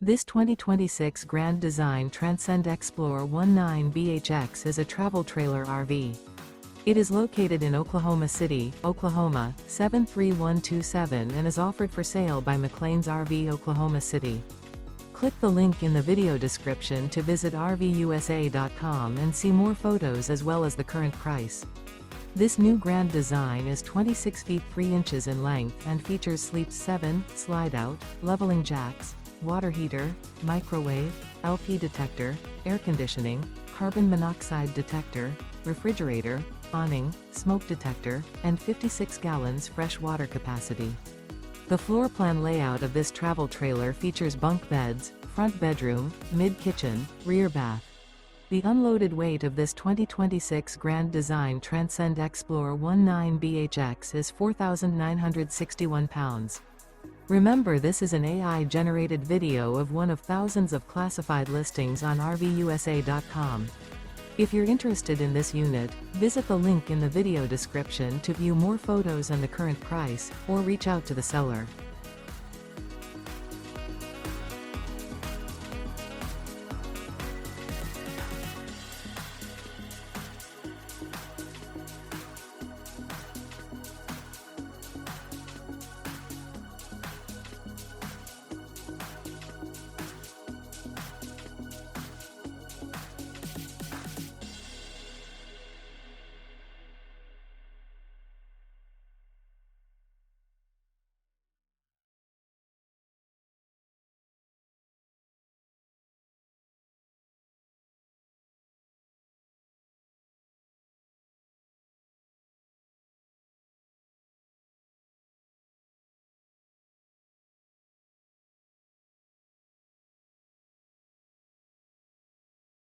This 2026 Grand Design Transcend Xplor 19BHX is a travel trailer RV. It is located in Oklahoma City, Oklahoma, 73127 and is offered for sale by McClain's RV Oklahoma City. Click the link in the video description to visit RVUSA.com and see more photos as well as the current price. This new Grand Design is 26 feet 3 inches in length and features Sleep 7, Slideout, leveling jacks, water heater, microwave, LP detector, air conditioning, carbon monoxide detector, refrigerator, awning, smoke detector, and 56 gallons fresh water capacity. The floor plan layout of this travel trailer features bunk beds, front bedroom, mid-kitchen, rear bath. The unloaded weight of this 2026 Grand Design Transcend Xplor 19BHX is 4,961 pounds. Remember, this is an AI-generated video of one of thousands of classified listings on RVUSA.com. If you're interested in this unit, visit the link in the video description to view more photos and the current price, or reach out to the seller.